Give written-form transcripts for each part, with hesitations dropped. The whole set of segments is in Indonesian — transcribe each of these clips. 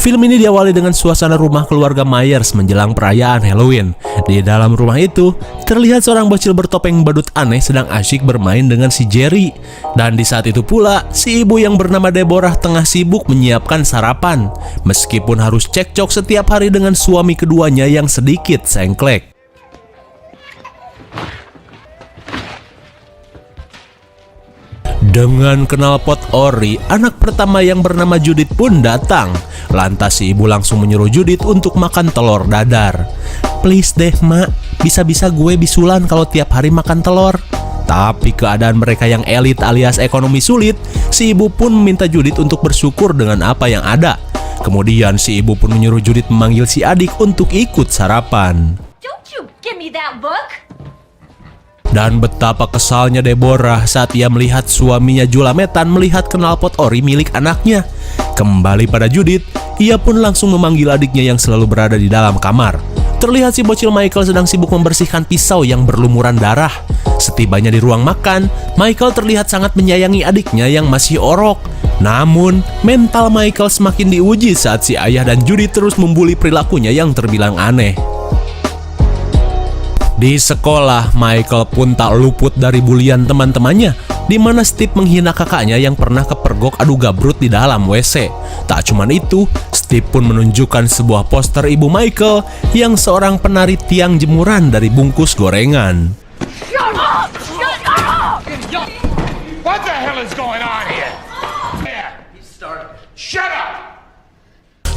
Film ini diawali dengan suasana rumah keluarga Myers menjelang perayaan Halloween. Di dalam rumah itu, terlihat seorang bocil bertopeng badut aneh sedang asyik bermain dengan si Jerry. Dan di saat itu pula, si ibu yang bernama Deborah tengah sibuk menyiapkan sarapan. Meskipun harus cekcok setiap hari dengan suami keduanya yang sedikit sengklek. Dengan knalpot ori, anak pertama yang bernama Judith pun datang. Lantas si ibu langsung menyuruh Judith untuk makan telur dadar. "Please deh mak, bisa-bisa gue bisulan kalau tiap hari makan telur." Tapi keadaan mereka yang elit alias ekonomi sulit, si ibu pun meminta Judith untuk bersyukur dengan apa yang ada. Kemudian si ibu pun menyuruh Judith memanggil si adik untuk ikut sarapan. Don't you give me that book! Dan betapa kesalnya Deborah saat ia melihat suaminya Julametan melihat knalpot ori milik anaknya. Kembali pada Judith, ia pun langsung memanggil adiknya yang selalu berada di dalam kamar. Terlihat si bocil Michael sedang sibuk membersihkan pisau yang berlumuran darah. Setibanya di ruang makan, Michael terlihat sangat menyayangi adiknya yang masih orok. Namun, mental Michael semakin diuji saat si ayah dan Judith terus membuli perilakunya yang terbilang aneh. Di sekolah, Michael pun tak luput dari bulian teman-temannya, di mana Steve menghina kakaknya yang pernah kepergok adu gabrut di dalam WC. Tak cuman itu, Steve pun menunjukkan sebuah poster ibu Michael yang seorang penari tiang jemuran dari bungkus gorengan. Shut up! Shut up! What the hell is going on here? Shut up!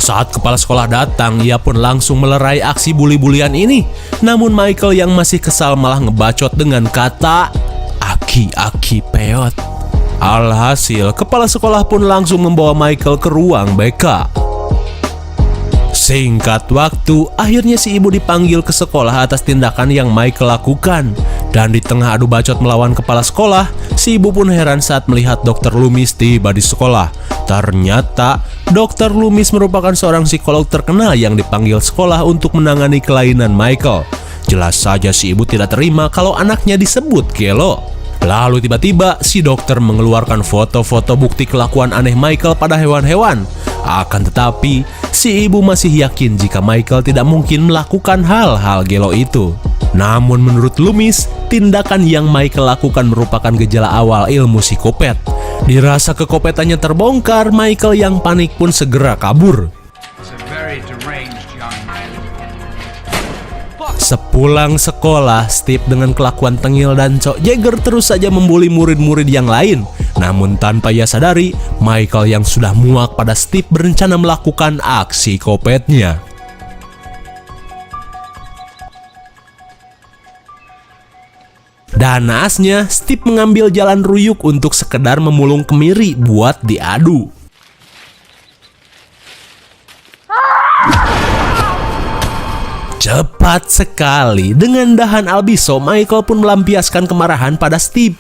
Saat kepala sekolah datang, ia pun langsung melerai aksi bully-bulian ini. Namun Michael yang masih kesal malah ngebacot dengan kata "aki-aki peot". Alhasil, kepala sekolah pun langsung membawa Michael ke ruang BK. Singkat waktu, akhirnya si ibu dipanggil ke sekolah atas tindakan yang Michael lakukan. Dan di tengah adu bacot melawan kepala sekolah, si ibu pun heran saat melihat Dr. Loomis tiba di sekolah. Ternyata, Dr. Loomis merupakan seorang psikolog terkenal yang dipanggil sekolah untuk menangani kelainan Michael. Jelas saja si ibu tidak terima kalau anaknya disebut gelo. Lalu tiba-tiba si dokter mengeluarkan foto-foto bukti kelakuan aneh Michael pada hewan-hewan. Akan tetapi, si ibu masih yakin jika Michael tidak mungkin melakukan hal-hal gelo itu. Namun menurut Loomis, tindakan yang Michael lakukan merupakan gejala awal ilmu psikopat. Dirasa kekopetannya terbongkar, Michael yang panik pun segera kabur. Sepulang sekolah, Steve dengan kelakuan tengil dan cok Jagger terus saja membuli murid-murid yang lain. Namun tanpa ia sadari, Michael yang sudah muak pada Steve berencana melakukan aksi kopetnya. Dan naasnya, Steve mengambil jalan ruyuk untuk sekedar memulung kemiri buat diadu. Cepat sekali, dengan dahan albiso, Michael pun melampiaskan kemarahan pada Steve.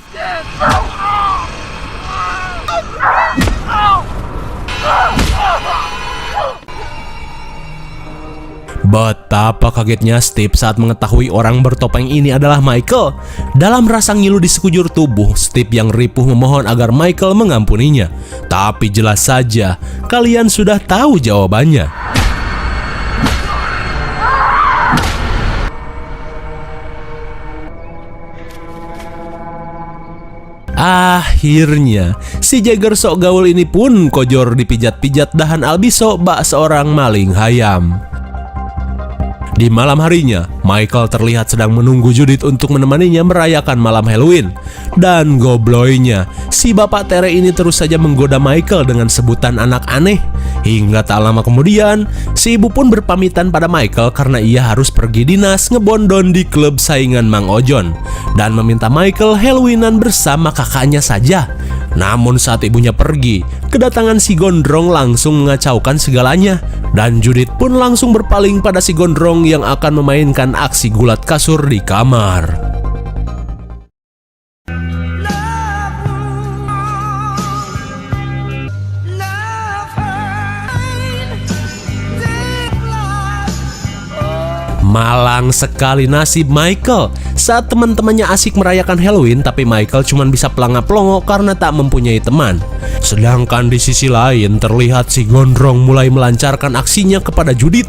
Betapa kagetnya Steve saat mengetahui orang bertopeng ini adalah Michael. Dalam rasa ngilu di sekujur tubuh, Steve yang ripuh memohon agar Michael mengampuninya. Tapi jelas saja, kalian sudah tahu jawabannya. Akhirnya, si Jagger sok gaul ini pun kojor dipijat-pijat dahan albiso bak seorang maling hayam. Di malam harinya, Michael terlihat sedang menunggu Judith untuk menemaninya merayakan malam Halloween. Dan gobloynya, si bapak Tere ini terus saja menggoda Michael dengan sebutan anak aneh. Hingga tak lama kemudian, si ibu pun berpamitan pada Michael karena ia harus pergi dinas ngebondon di klub saingan Mang Ojon. Dan meminta Michael Halloweenan bersama kakaknya saja. Namun saat ibunya pergi, kedatangan si gondrong langsung mengacaukan segalanya. Dan Judith pun langsung berpaling pada si gondrong yang akan memainkan aksi gulat kasur di kamar. Malang sekali nasib Michael saat teman-temannya asik merayakan Halloween, tapi Michael cuma bisa pelangap-pelongo karena tak mempunyai teman. Sedangkan di sisi lain terlihat si Gondrong mulai melancarkan aksinya kepada Judith.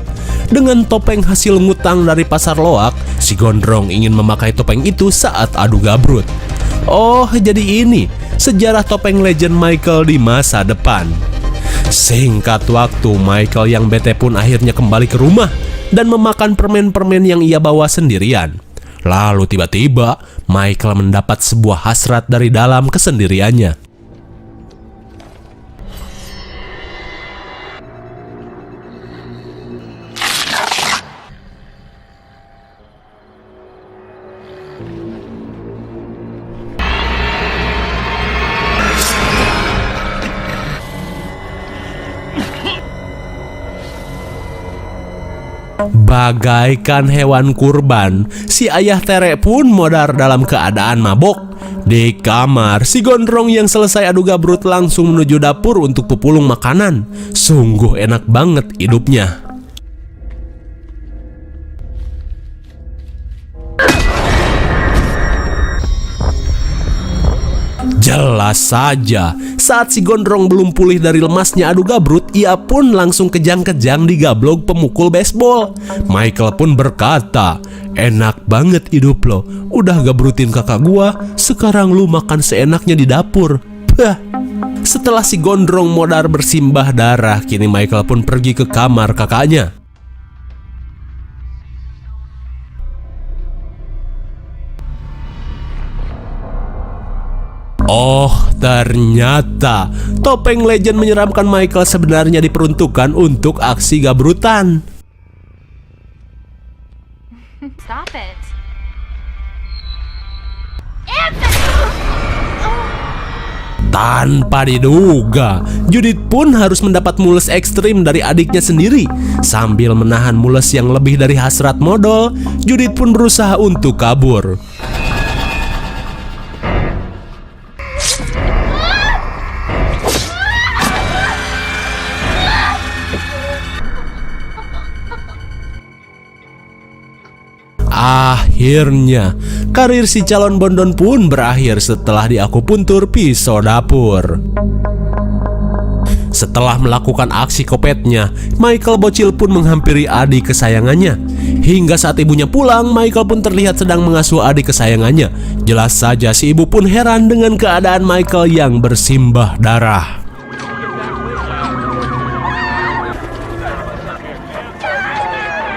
Dengan topeng hasil ngutang dari pasar loak, si Gondrong ingin memakai topeng itu saat adu gabrut. Oh, jadi ini sejarah topeng legend Michael di masa depan. Singkat waktu, Michael yang bete pun akhirnya kembali ke rumah dan memakan permen-permen yang ia bawa sendirian. Lalu tiba-tiba Michael mendapat sebuah hasrat dari dalam kesendiriannya. Bagaikan hewan kurban, si ayah Tere pun modar dalam keadaan mabok. Di kamar, si Gondrong yang selesai adu gabrut langsung menuju dapur untuk pepulung makanan. Sungguh enak banget hidupnya. Jelas saja, saat si Gondrong belum pulih dari lemasnya adu gabrut, ia pun langsung kejang-kejang digablok pemukul baseball. Michael pun berkata, "Enak banget hidup lo, udah gabrutin kakak gua, sekarang lu makan seenaknya di dapur." Bah. Setelah si Gondrong modar bersimbah darah, kini Michael pun pergi ke kamar kakaknya. Oh, ternyata topeng legend menyeramkan Michael sebenarnya diperuntukkan untuk aksi gabrutan. Stop it. Tanpa diduga, Judith pun harus mendapat mules ekstrim dari adiknya sendiri. Sambil menahan mules yang lebih dari hasrat modal, Judith pun berusaha untuk kabur. Akhirnya, karir si calon Bondon pun berakhir setelah diakupuntur pisau dapur. Setelah melakukan aksi kopetnya, Michael bocil pun menghampiri adik kesayangannya. Hingga saat ibunya pulang, Michael pun terlihat sedang mengasuh adik kesayangannya. Jelas saja si ibu pun heran dengan keadaan Michael yang bersimbah darah.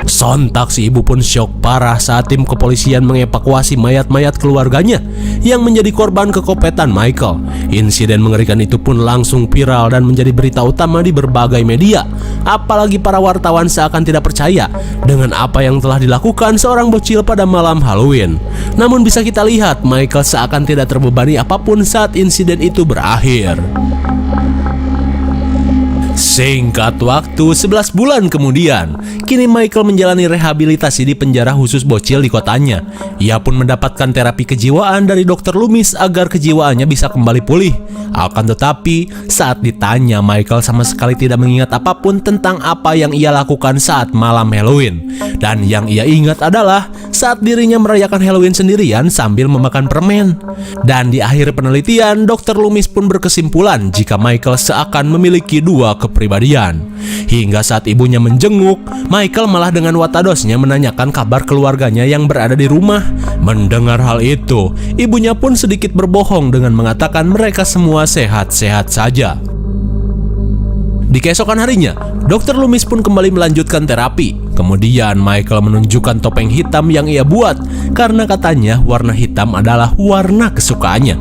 Sontak si ibu pun syok parah saat tim kepolisian mengevakuasi mayat-mayat keluarganya yang menjadi korban kekopetan Michael. Insiden mengerikan itu pun langsung viral dan menjadi berita utama di berbagai media. Apalagi para wartawan seakan tidak percaya dengan apa yang telah dilakukan seorang bocil pada malam Halloween. Namun bisa kita lihat Michael seakan tidak terbebani apapun saat insiden itu berakhir. Singkat waktu, 11 bulan kemudian, kini Michael menjalani rehabilitasi di penjara khusus bocil di kotanya. Ia pun mendapatkan terapi kejiwaan dari dokter Loomis agar kejiwaannya bisa kembali pulih. Akan tetapi, saat ditanya, Michael sama sekali tidak mengingat apapun tentang apa yang ia lakukan saat malam Halloween. Dan yang ia ingat adalah saat dirinya merayakan Halloween sendirian sambil memakan permen. Dan di akhir penelitian, dokter Loomis pun berkesimpulan jika Michael seakan memiliki dua kepribadian. Hingga saat ibunya menjenguk, Michael malah dengan watadosnya menanyakan kabar keluarganya yang berada di rumah. Mendengar hal itu, ibunya pun sedikit berbohong dengan mengatakan mereka semua sehat-sehat saja. Di keesokan harinya, Dr. Loomis pun kembali melanjutkan terapi. Kemudian Michael menunjukkan topeng hitam yang ia buat karena katanya warna hitam adalah warna kesukaannya.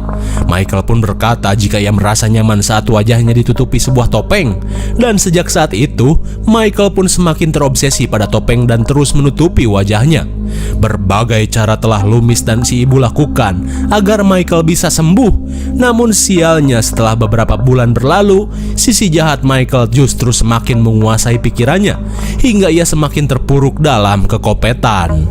Michael pun berkata jika ia merasa nyaman saat wajahnya ditutupi sebuah topeng. Dan sejak saat itu, Michael pun semakin terobsesi pada topeng dan terus menutupi wajahnya. Berbagai cara telah Loomis dan si ibu lakukan agar Michael bisa sembuh. Namun sialnya setelah beberapa bulan berlalu, sisi jahat Michael justru semakin menguasai pikirannya hingga ia semakin terpuruk dalam kekopetan.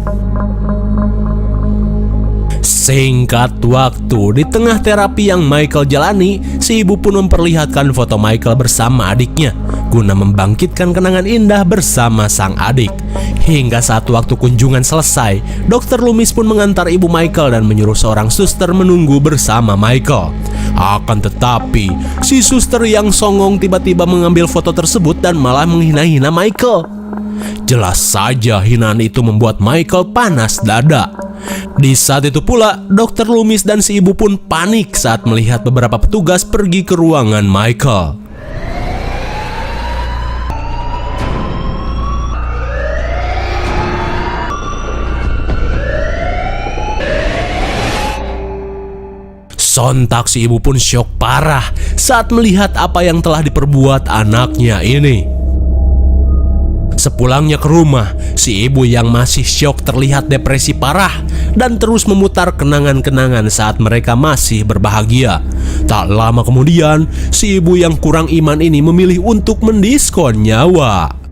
Singkat waktu, di tengah terapi yang Michael jalani, si ibu pun memperlihatkan foto Michael bersama adiknya guna membangkitkan kenangan indah bersama sang adik. Hingga saat waktu kunjungan selesai, Dr. Loomis pun mengantar ibu Michael dan menyuruh seorang suster menunggu bersama Michael. Akan tetapi, si suster yang songong tiba-tiba mengambil foto tersebut dan malah menghina-hina Michael. Jelas saja hinaan itu membuat Michael panas dada. Di saat itu pula, Dr. Loomis dan si ibu pun panik saat melihat beberapa petugas pergi ke ruangan Michael. Sontak si ibu pun syok parah saat melihat apa yang telah diperbuat anaknya ini. Sepulangnya ke rumah, si ibu yang masih syok terlihat depresi parah dan terus memutar kenangan-kenangan saat mereka masih berbahagia. Tak lama kemudian, si ibu yang kurang iman ini memilih untuk mendiskon nyawa.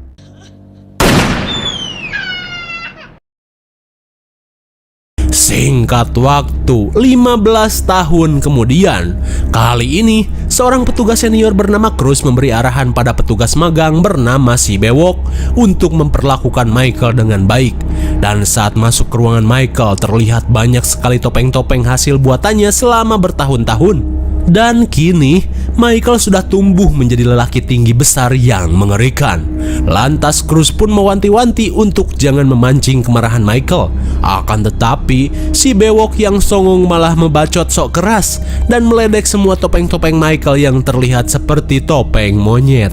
Singkat waktu, 15 tahun kemudian, kali ini seorang petugas senior bernama Cruz memberi arahan pada petugas magang bernama si Bewok untuk memperlakukan Michael dengan baik. Dan saat masuk ke ruangan Michael, terlihat banyak sekali topeng-topeng hasil buatannya selama bertahun-tahun. Dan kini, Michael sudah tumbuh menjadi lelaki tinggi besar yang mengerikan. Lantas Cruz pun mewanti-wanti untuk jangan memancing kemarahan Michael. Akan tetapi, si Bewok yang songong malah membacot sok keras dan meledek semua topeng-topeng Michael yang terlihat seperti topeng monyet.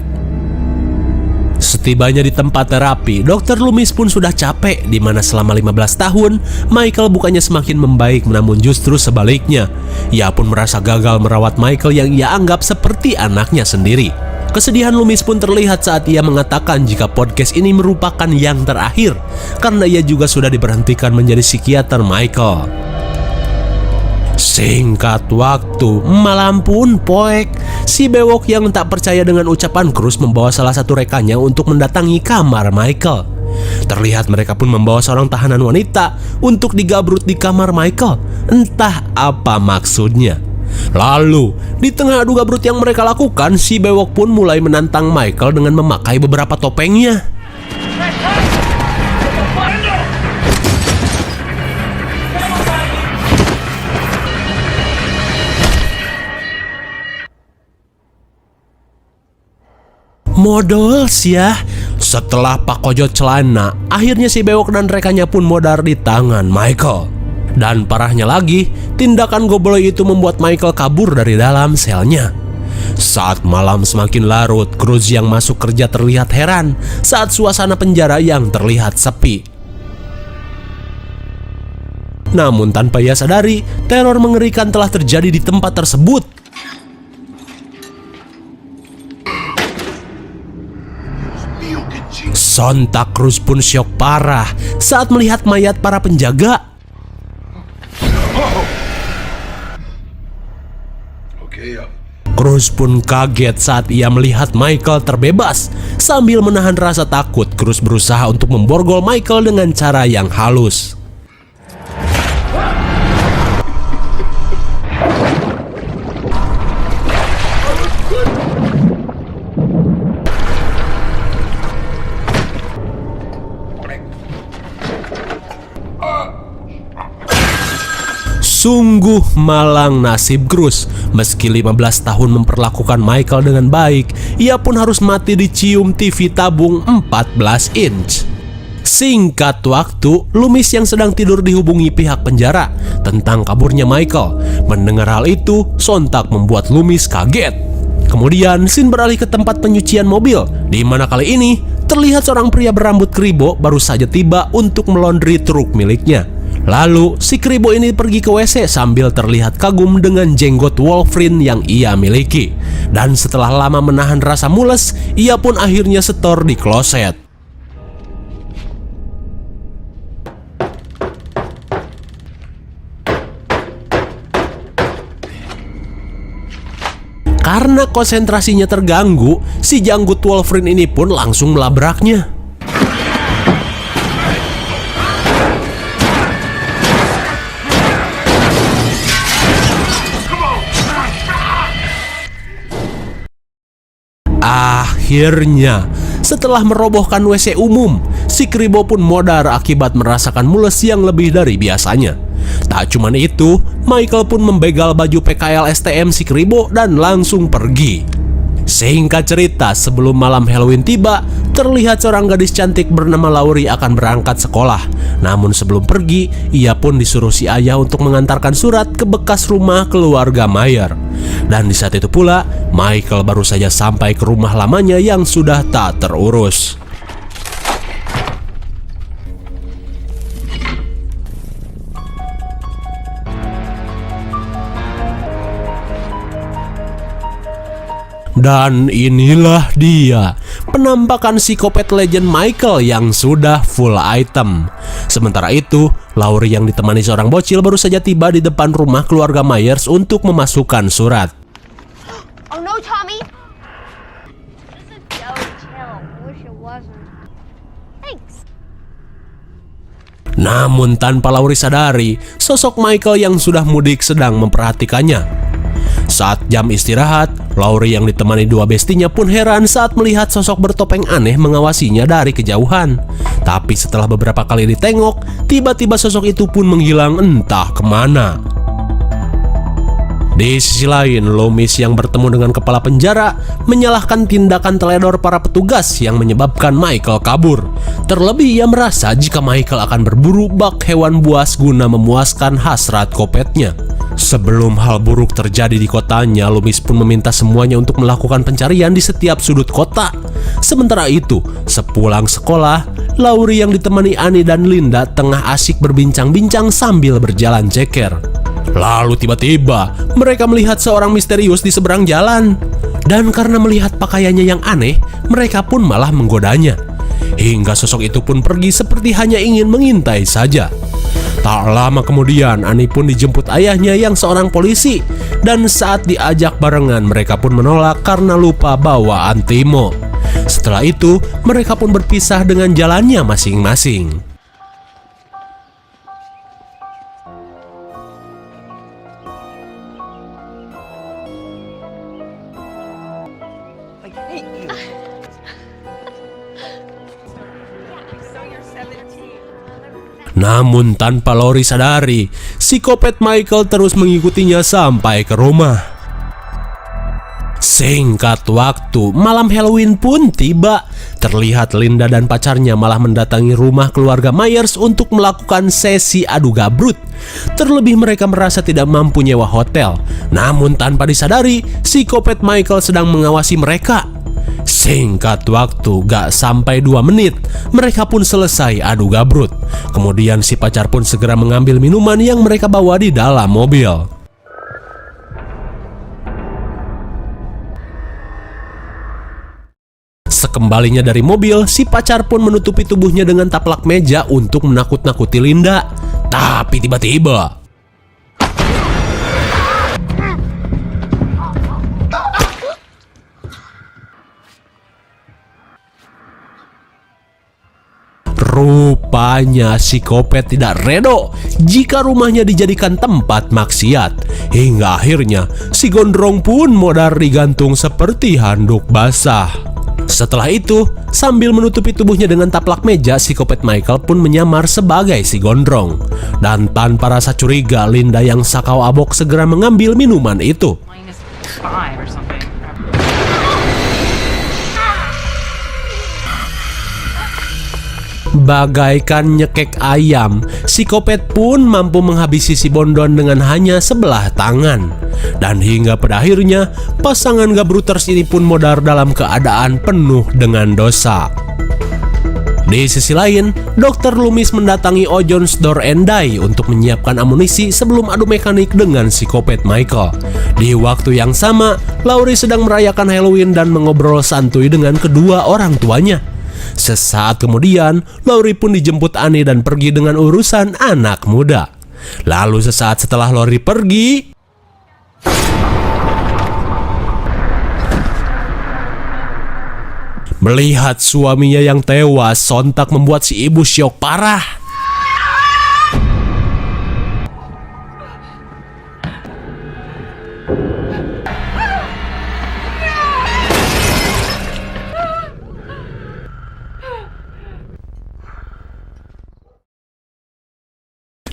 Setibanya di tempat terapi, Dr. Loomis pun sudah capek, di mana selama 15 tahun Michael bukannya semakin membaik, namun justru sebaliknya. Ia pun merasa gagal merawat Michael yang ia anggap seperti anaknya sendiri. Kesedihan Loomis pun terlihat saat ia mengatakan jika podcast ini merupakan yang terakhir, karena ia juga sudah diberhentikan menjadi psikiater Michael. Singkat waktu, malam pun poek, si Bewok yang tak percaya dengan ucapan Cruz membawa salah satu rekannya untuk mendatangi kamar Michael. Terlihat mereka pun membawa seorang tahanan wanita untuk digabrut di kamar Michael. Entah apa maksudnya. Lalu, di tengah adu gabrut yang mereka lakukan, si Bewok pun mulai menantang Michael dengan memakai beberapa topengnya. Modos ya. Setelah pakojot celana, akhirnya si Bewok dan rekannya pun modar di tangan Michael. Dan parahnya lagi, tindakan goblok itu membuat Michael kabur dari dalam selnya. Saat malam semakin larut, Cruz yang masuk kerja terlihat heran saat suasana penjara yang terlihat sepi. Namun tanpa ia sadari, teror mengerikan telah terjadi di tempat tersebut. Sontak Cruz pun syok parah saat melihat mayat para penjaga. Cruz pun kaget saat ia melihat Michael terbebas. Sambil menahan rasa takut, Cruz berusaha untuk memborgol Michael dengan cara yang halus. Sungguh malang nasib Cruz. Meski 15 tahun memperlakukan Michael dengan baik, ia pun harus mati dicium TV tabung 14 inch. Singkat waktu, Loomis yang sedang tidur dihubungi pihak penjara tentang kaburnya Michael. Mendengar hal itu, sontak membuat Loomis kaget. Kemudian, scene beralih ke tempat penyucian mobil, di mana kali ini terlihat seorang pria berambut kribo baru saja tiba untuk melondri truk miliknya. Lalu, si kribo ini pergi ke WC sambil terlihat kagum dengan jenggot Wolverine yang ia miliki. Dan setelah lama menahan rasa mules, ia pun akhirnya setor di kloset. Karena konsentrasinya terganggu, si janggut Wolverine ini pun langsung melabraknya. Akhirnya, setelah merobohkan WC umum, si Kribo pun modar akibat merasakan mules yang lebih dari biasanya. Tak cuman itu, Michael pun membegal baju PKL STM si Kribo dan langsung pergi. Singkat cerita, sebelum malam Halloween tiba, terlihat seorang gadis cantik bernama Laurie akan berangkat sekolah. Namun sebelum pergi, ia pun disuruh si ayah untuk mengantarkan surat ke bekas rumah keluarga Mayer. Dan di saat itu pula, Michael baru saja sampai ke rumah lamanya yang sudah tak terurus. Dan inilah dia, penampakan psikopat legend Michael yang sudah full item. Sementara itu, Laurie yang ditemani seorang bocil baru saja tiba di depan rumah keluarga Myers untuk memasukkan surat. Oh no, Tommy! Yo, chill. Wish it wasn't. Thanks. Namun tanpa Laurie sadari, sosok Michael yang sudah mudik sedang memperhatikannya. Saat jam istirahat, Laurie yang ditemani dua bestinya pun heran saat melihat sosok bertopeng aneh mengawasinya dari kejauhan. Tapi setelah beberapa kali ditengok, tiba-tiba sosok itu pun menghilang entah kemana. Di sisi lain, Loomis yang bertemu dengan kepala penjara menyalahkan tindakan teledor para petugas yang menyebabkan Michael kabur. Terlebih ia merasa jika Michael akan berburu bak hewan buas guna memuaskan hasrat kopetnya. Sebelum hal buruk terjadi di kotanya, Loomis pun meminta semuanya untuk melakukan pencarian di setiap sudut kota. Sementara itu, sepulang sekolah, Laurie yang ditemani Annie dan Linda tengah asyik berbincang-bincang sambil berjalan ceker. Lalu tiba-tiba mereka melihat seorang misterius di seberang jalan. Dan karena melihat pakaiannya yang aneh, mereka pun malah menggodanya. Hingga sosok itu pun pergi seperti hanya ingin mengintai saja. Tak lama kemudian, Annie pun dijemput ayahnya yang seorang polisi. Dan saat diajak barengan, mereka pun menolak karena lupa bawa antimo. Setelah itu, mereka pun berpisah dengan jalannya masing-masing. Namun tanpa Laurie sadari, psikopat Michael terus mengikutinya sampai ke rumah. Singkat waktu, malam Halloween pun tiba. Terlihat Linda dan pacarnya malah mendatangi rumah keluarga Myers untuk melakukan sesi adu gabrut. Terlebih mereka merasa tidak mampu nyewa hotel. Namun tanpa disadari, psikopat Michael sedang mengawasi mereka. Singkat waktu, gak sampai 2 menit, mereka pun selesai adu gabrut. Kemudian si pacar pun segera mengambil minuman yang mereka bawa di dalam mobil. Sekembalinya dari mobil, si pacar pun menutupi tubuhnya dengan taplak meja untuk menakut-nakuti Linda. Tapi tiba-tiba rupanya psikopat tidak redo jika rumahnya dijadikan tempat maksiat. Hingga akhirnya si gondrong pun modar digantung seperti handuk basah. Setelah itu, sambil menutupi tubuhnya dengan taplak meja, psikopat Michael pun menyamar sebagai si gondrong. Dan tanpa rasa curiga, Linda yang sakau abok segera mengambil minuman itu. Bagaikan nyekek ayam, psikopat pun mampu menghabisi si Bondon dengan hanya sebelah tangan. Dan hingga pada akhirnya, pasangan gabruters ini pun modar dalam keadaan penuh dengan dosa. Di sisi lain, Dr. Loomis mendatangi Ojon's Door and Die untuk menyiapkan amunisi sebelum adu mekanik dengan psikopat Michael. Di waktu yang sama, Laurie sedang merayakan Halloween dan mengobrol santuy dengan kedua orang tuanya. Sesaat kemudian, Laurie pun dijemput Annie dan pergi dengan urusan anak muda. Lalu sesaat setelah Laurie pergi, melihat suaminya yang tewas, sontak membuat si ibu syok parah.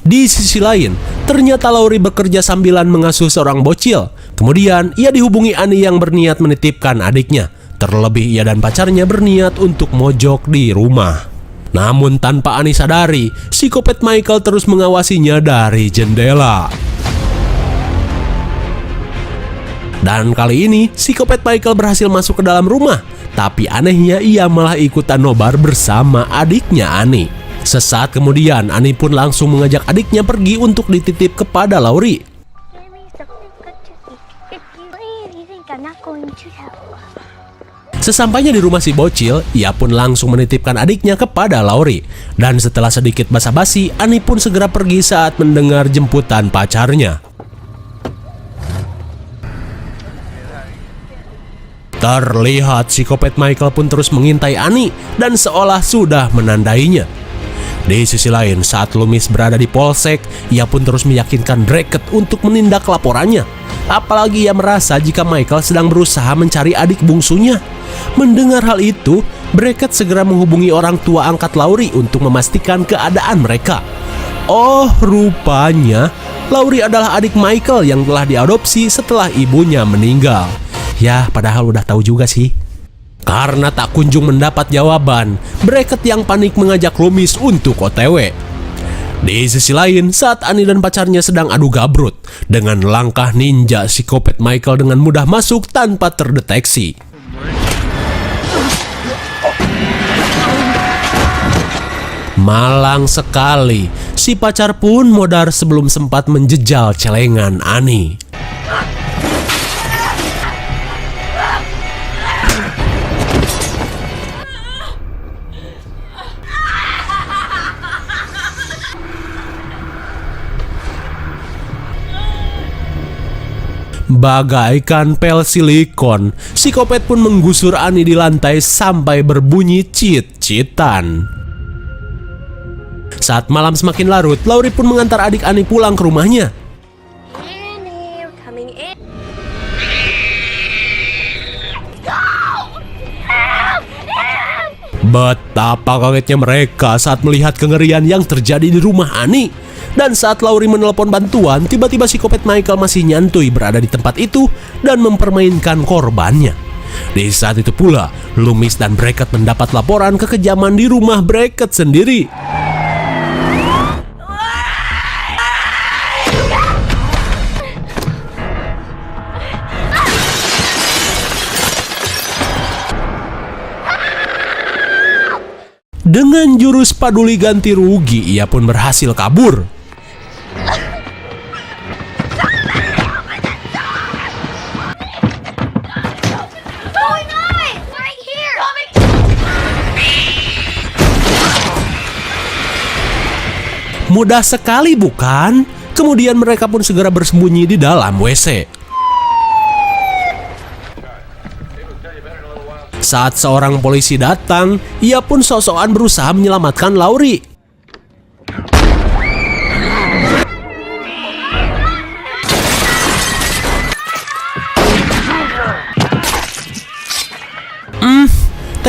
Di sisi lain, ternyata Laurie bekerja sambilan mengasuh seorang bocil. Kemudian, ia dihubungi Annie yang berniat menitipkan adiknya. Terlebih ia dan pacarnya berniat untuk mojok di rumah. Namun tanpa Annie sadari, psikopat Michael terus mengawasinya dari jendela. Dan kali ini, psikopat Michael berhasil masuk ke dalam rumah. Tapi anehnya ia malah ikutan nobar bersama adiknya Annie. Sesaat kemudian, Annie pun langsung mengajak adiknya pergi untuk dititip kepada Laurie. Give me something good to eat. If you leave, you think I'm not going to help. Sesampainya di rumah si bocil, ia pun langsung menitipkan adiknya kepada Laurie. Dan setelah sedikit basa-basi, Annie pun segera pergi saat mendengar jemputan pacarnya. Terlihat psikopat Michael pun terus mengintai Annie dan seolah sudah menandainya. Di sisi lain, saat Loomis berada di polsek, ia pun terus meyakinkan Brackett untuk menindak laporannya. Apalagi ia merasa jika Michael sedang berusaha mencari adik bungsunya. Mendengar hal itu, Brackett segera menghubungi orang tua angkat Laurie untuk memastikan keadaan mereka. Oh, rupanya Laurie adalah adik Michael yang telah diadopsi setelah ibunya meninggal. Ya, padahal udah tahu juga sih. Karena tak kunjung mendapat jawaban, Brackett yang panik mengajak Loomis untuk OTW. Di sisi lain, saat Annie dan pacarnya sedang adu gabrut, dengan langkah ninja psikopat Michael dengan mudah masuk tanpa terdeteksi. Malang sekali, si pacar pun modar sebelum sempat menjejal celengan Annie. Bagaikan pel silikon, psikopat pun menggusur Annie di lantai sampai berbunyi cit-citan. Saat malam semakin larut, Laurie pun mengantar adik Annie pulang ke rumahnya. Annie, we're coming in. Betapa kagetnya mereka saat melihat kengerian yang terjadi di rumah Annie. Dan saat Laurie menelpon bantuan, tiba-tiba psikopat Michael masih nyantui berada di tempat itu dan mempermainkan korbannya. Di saat itu pula, Loomis dan Brackett mendapat laporan kekejaman di rumah Brackett sendiri. Dengan jurus paduli ganti rugi, ia pun berhasil kabur. Going on? Right here. Mudah sekali bukan? Kemudian mereka pun segera bersembunyi di dalam WC. Saat seorang polisi datang, ia pun sok-sokan berusaha menyelamatkan Laurie.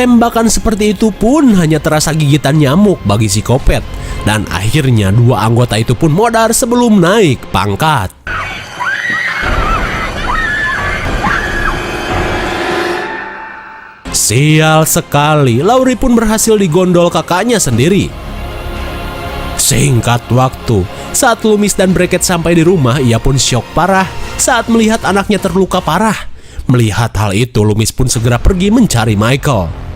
Tembakan seperti itu pun hanya terasa gigitan nyamuk bagi psikopat. Dan akhirnya dua anggota itu pun modar sebelum naik pangkat. Sial sekali, Laurie pun berhasil digondol kakaknya sendiri. Singkat waktu, saat Loomis dan Brackett sampai di rumah, ia pun syok parah saat melihat anaknya terluka parah. Melihat hal itu, Loomis pun segera pergi mencari Michael.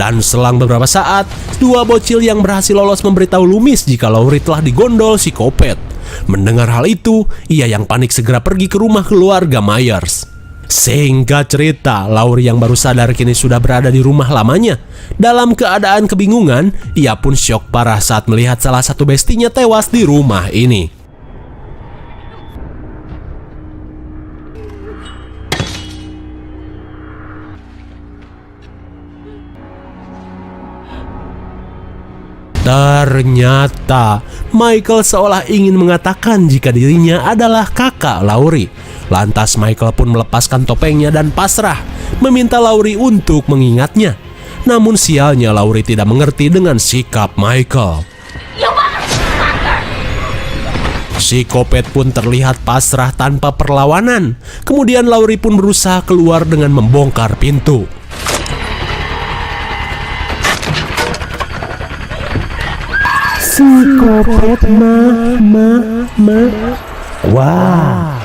Dan selang beberapa saat, dua bocil yang berhasil lolos memberitahu Loomis jika Laurie telah digondol psikopat. Mendengar hal itu, ia yang panik segera pergi ke rumah keluarga Myers. Singkat cerita, Laurie yang baru sadar kini sudah berada di rumah lamanya. Dalam keadaan kebingungan, ia pun syok parah saat melihat salah satu bestinya tewas di rumah ini. Ternyata Michael seolah ingin mengatakan jika dirinya adalah kakak Laurie. Lantas Michael pun melepaskan topengnya dan pasrah, meminta Laurie untuk mengingatnya. Namun sialnya Laurie tidak mengerti dengan sikap Michael. Psikopat pun terlihat pasrah tanpa perlawanan. Kemudian Laurie pun berusaha keluar dengan membongkar pintu. Psikopat wah.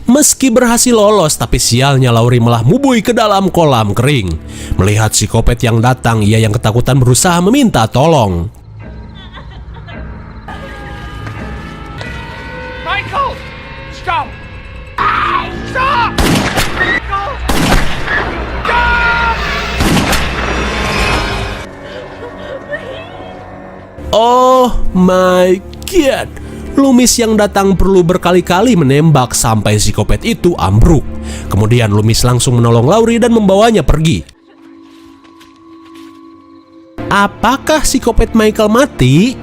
Meski berhasil lolos, tapi sialnya Laurie malah mubui ke dalam kolam kering. Melihat psikopat yang datang, ia yang ketakutan berusaha meminta tolong. Michael! Stop! Stop! Michael! Stop! Oh my god! Loomis yang datang perlu berkali-kali menembak sampai psikopat itu ambruk. Kemudian Loomis langsung menolong Laurie dan membawanya pergi. Apakah psikopat Michael mati?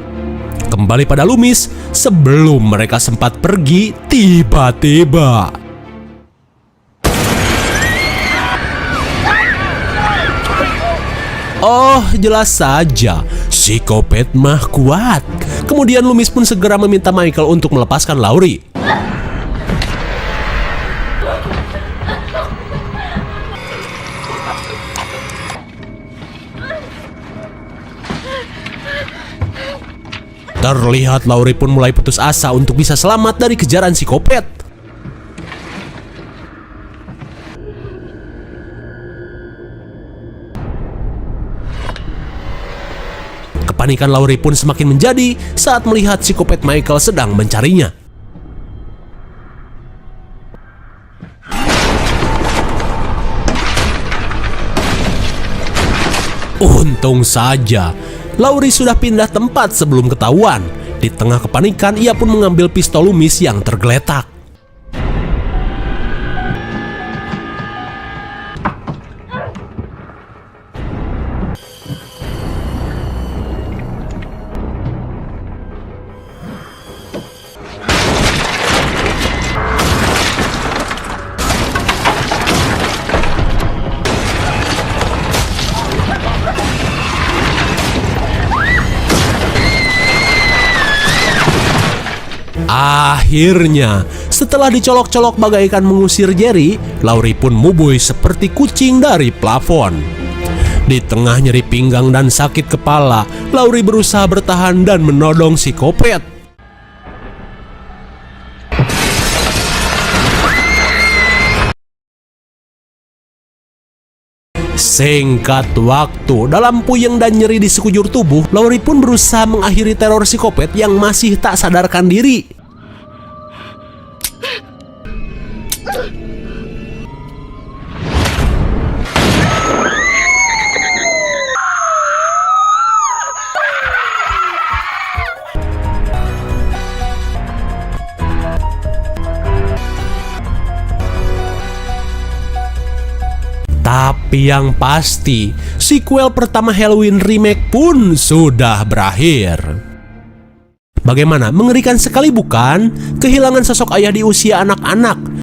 Kembali pada Loomis, sebelum mereka sempat pergi, tiba-tiba oh, jelas saja, psikopat mah kuat. Kemudian Loomis pun segera meminta Michael untuk melepaskan Laurie. Terlihat Laurie pun mulai putus asa untuk bisa selamat dari kejaran psikopat. Kepanikan Laurie pun semakin menjadi saat melihat psikopat Michael sedang mencarinya. Untung saja, Laurie sudah pindah tempat sebelum ketahuan. Di tengah kepanikan, ia pun mengambil pistol Loomis yang tergeletak. Akhirnya, setelah dicolok-colok bagaikan mengusir Jerry, Laurie pun mubui seperti kucing dari plafon. Di tengah nyeri pinggang dan sakit kepala, Laurie berusaha bertahan dan menodong psikopat. Singkat waktu, dalam puyeng dan nyeri di sekujur tubuh, Laurie pun berusaha mengakhiri teror psikopat yang masih tak sadarkan diri. Tapi yang pasti, sequel pertama Halloween remake pun sudah berakhir. Bagaimana? Mengerikan sekali bukan? Kehilangan sosok ayah di usia anak-anak.